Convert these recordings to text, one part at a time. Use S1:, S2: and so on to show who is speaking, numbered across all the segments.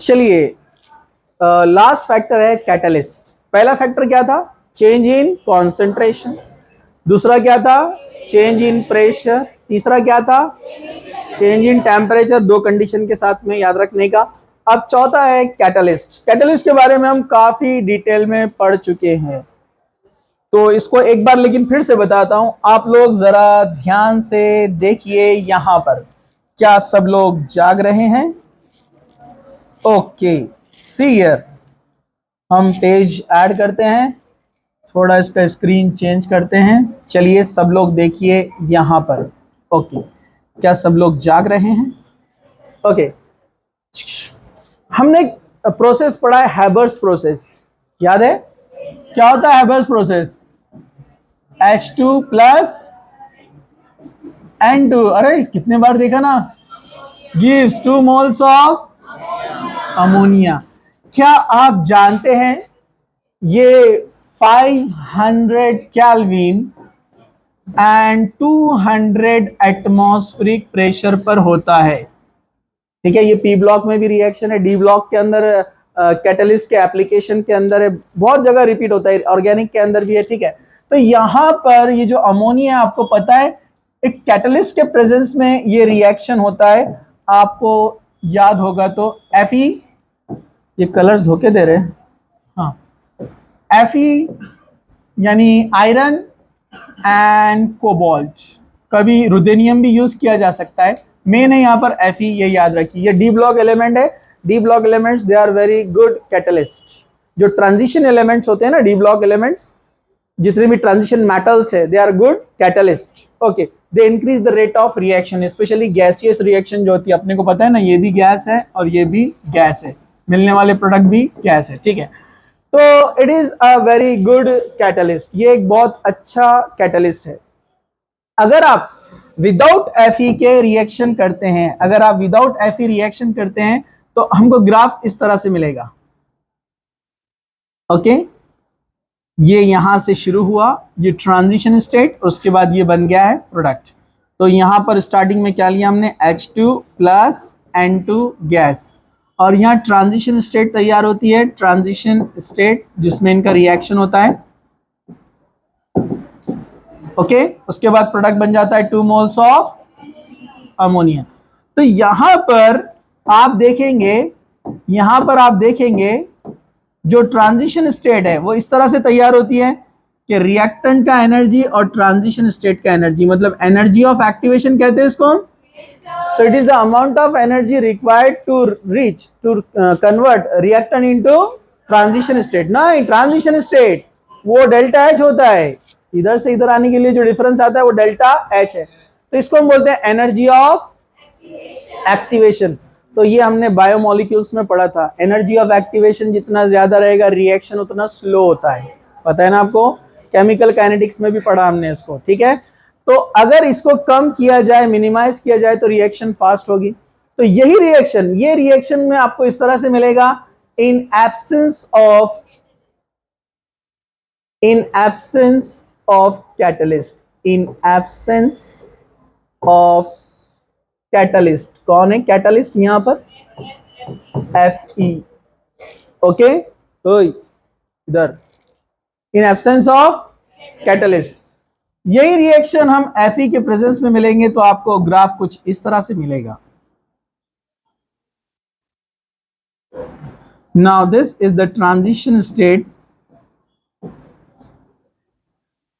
S1: चलिए, last factor है catalyst. पहला फैक्टर क्या था? Change in concentration. दूसरा क्या था? Change in pressure. तीसरा क्या था? Change in temperature. दो कंडीशन के साथ में याद रखने का। अब चौथा है कैटलिस्ट। कैटलिस्ट के बारे में हम काफी डिटेल में पढ़ चुके हैं, तो इसको एक बार लेकिन फिर से बताता हूं। आप लोग जरा ध्यान से देखिए यहां पर। क्या सब लोग जाग रहे हैं? Okay, see here. हम पेज ऐड करते हैं, थोड़ा इसका स्क्रीन चेंज करते हैं। चलिए सब लोग देखिए यहां पर। ओके, क्या सब लोग जाग रहे हैं? ओके, हमने प्रोसेस पढ़ा है, हैबर्स प्रोसेस। याद है क्या होता है Haber's process? H2 plus N2, अरे कितने बार देखा ना, गिव्स 2 मोल्स ऑफ अमोनिया। क्या आप जानते हैं ये 500 केल्विन एंड 200 एटमॉस्फेरिक प्रेशर पर होता है? ठीक है, ये पी ब्लॉक में भी रिएक्शन है, डी ब्लॉक के अंदर कैटलिस्ट के एप्लीकेशन के अंदर है, बहुत जगह रिपीट होता है, ऑर्गेनिक के अंदर भी है। ठीक है, तो यहां पर ये जो अमोनिया है, आपको पता है एक कैटलिस्ट के प्रेजेंस में ये रिएक्शन होता है। आपको याद होगा तो Fe, ये कलर्स धोखे दे रहे हैं, हाँ, Fe यानी आयरन एंड कोबाल्ट, कभी रुदेनियम भी यूज किया जा सकता है। मेन है यहाँ पर Fe, ये याद रखिए। ये डी ब्लॉक एलिमेंट है। D block elements they are very good catalyst. जो ट्रांजिशन एलिमेंट्स होते हैं ना, डी ब्लॉक एलिमेंट्स, जितने भी ट्रांजिशन मेटल्स है, they are good catalyst. Okay, they increase the rate of reaction, specially gaseous reaction जो होती है। अपने को पता है ना, ये भी गैस है और ये भी गैस है, मिलने वाले प्रोडक्ट भी गैस है। ठीक है, तो it is a very good catalyst. ये एक बहुत अच्छा कैटलिस्ट है। अगर आप विदाउट Fe के रिएक्शन करते हैं, अगर आप विदाउट Fe रिएक्शन करते हैं तो हमको ग्राफ इस तरह से मिलेगा। ओके, ये यहां से शुरू हुआ, ये ट्रांजिशन स्टेट, उसके बाद ये बन गया है प्रोडक्ट। तो यहां पर स्टार्टिंग में क्या लिया हमने? H2 प्लस N2 गैस, और यहाँ ट्रांजिशन स्टेट तैयार होती है, ट्रांजिशन स्टेट जिसमें इनका रिएक्शन होता है। ओके, उसके बाद प्रोडक्ट बन जाता है 2 मोल्स ऑफ अमोनिया। तो यहां पर आप देखेंगे, यहां पर आप देखेंगे जो ट्रांजिशन स्टेट है वो इस तरह से तैयार होती है कि रिएक्टेंट का एनर्जी और ट्रांजिशन स्टेट का एनर्जी, मतलब एनर्जी ऑफ एक्टिवेशन कहते हैं इसको। So it is the amount of energy required to reach to convert reactant into transition state. ना, ट्रांजिशन स्टेट वो डेल्टा H होता है, इधर से इधर आने के लिए जो डिफरेंस आता है वो डेल्टा H है। तो इसको हम बोलते हैं एनर्जी ऑफ एक्टिवेशन। तो ये हमने बायोमोलिक्यूल्स में पढ़ा था, एनर्जी ऑफ एक्टिवेशन जितना ज्यादा रहेगा रिएक्शन उतना स्लो होता है। पता है ना आपको, केमिकल काइनेटिक्स में भी पढ़ा हमने इसको। ठीक है, तो अगर इसको कम किया जाए, मिनिमाइज किया जाए तो रिएक्शन फास्ट होगी। तो यही रिएक्शन, ये रिएक्शन में आपको इस तरह से मिलेगा, in absence of catalyst, in absence of catalyst. कौन है कैटलिस्ट यहां पर? Fe। ओके, इधर इन एब्सेंस ऑफ कैटलिस्ट। यही रिएक्शन हम Fe के प्रेजेंस में मिलेंगे तो आपको ग्राफ कुछ इस तरह से मिलेगा। Now this is the transition state.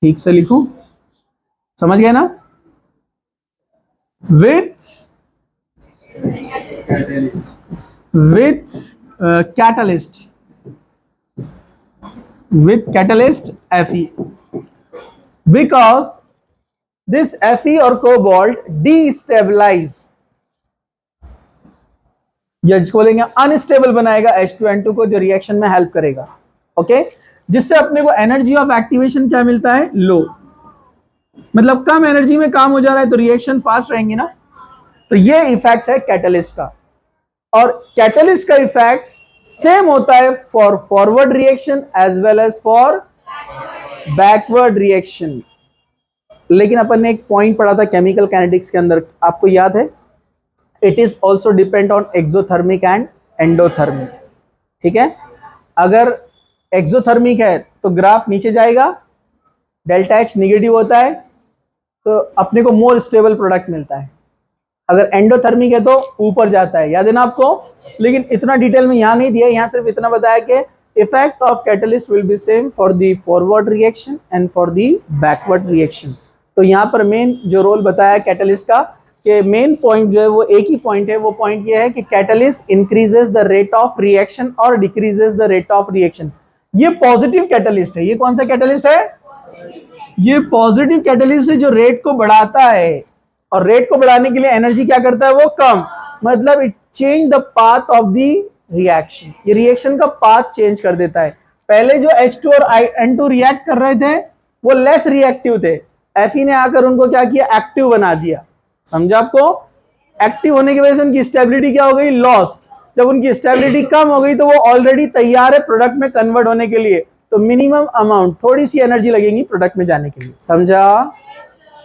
S1: ठीक से लिखूं, समझ गए ना? With catalyst, with catalyst Fe, because this Fe और cobalt destabilize, या जिसको बोलेंगे अनस्टेबल बनाएगा H2N2 को, जो रिएक्शन में हेल्प करेगा। ओके, जिससे अपने को एनर्जी ऑफ एक्टिवेशन क्या मिलता है? लो, मतलब कम एनर्जी में काम हो जा रहा है तो रिएक्शन फास्ट रहेंगे ना। तो ये इफेक्ट है कैटलिस्ट का। और कैटलिस्ट का इफेक्ट सेम होता है for forward reaction as well as for backward reaction. लेकिन अपन ने एक पॉइंट पढ़ा था केमिकल काइनेटिक्स के अंदर, आपको याद है? It is also depend on exothermic and endothermic, ठीक है। अगर एक्सोथर्मिक है तो ग्राफ नीचे जाएगा, डेल्टा एच निगेटिव होता है तो अपने को मोर स्टेबल प्रोडक्ट मिलता है। अगर एंडोथर्मिक है तो ऊपर जाता है, याद है ना आपको। लेकिन इतना डिटेल में यहाँ नहीं दिया, यहाँ सिर्फ इतना बताया कि effect of catalyst will be same for the forward reaction and for the backward reaction. तो यहाँ पर मेन जो रोल बताया कैटलिस्ट का, कि मेन पॉइंट जो है वो एक ही पॉइंट है, वो पॉइंट ये है कि catalyst increases the rate of reaction और decreases the rate of reaction. ये पॉजिटिव कैटलिस्ट है। ये कौन सा कैटलिस्ट है? ये पॉजिटिव कैटलिस्ट है जो रेट को बढ़ाता है, और रेट को बढ़ाने के लिए एनर्जी क्या करता है? वो कम, मतलब it change the path of the reaction. ये रिएक्शन का पाथ चेंज कर देता है। पहले जो H2 और N2 रिएक्ट कर रहे थे वो लेस रिएक्टिव थे, Fe ने आकर उनको क्या किया? एक्टिव बना दिया। समझा आपको? एक्टिव होने की वजह से उनकी स्टेबिलिटी क्या हो गई? लॉस। जब उनकी स्टेबिलिटी कम हो गई तो वो ऑलरेडी तैयार है प्रोडक्ट में कन्वर्ट होने के लिए, तो मिनिमम अमाउंट, थोड़ी सी एनर्जी लगेगी प्रोडक्ट में जाने के लिए। समझा?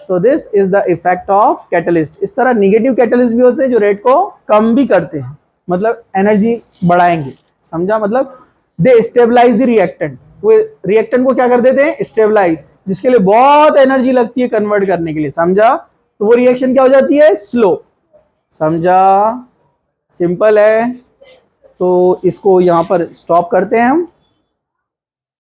S1: तो this is the effect of catalyst. इस तरह निगेटिव कैटलिस्ट भी होते हैं जो रेट को कम भी करते हैं, मतलब एनर्जी बढ़ाएंगे। समझा? मतलब दे स्टेबलाइज द रिएक्टेंट। वो रिएक्टेंट को क्या कर देते हैं? स्टेबलाइज, जिसके लिए बहुत एनर्जी लगती है कन्वर्ट करने के लिए। समझा? तो वो रिएक्शन क्या हो जाती है? स्लो। समझा? सिंपल है। तो इसको यहां पर स्टॉप करते हैं हम।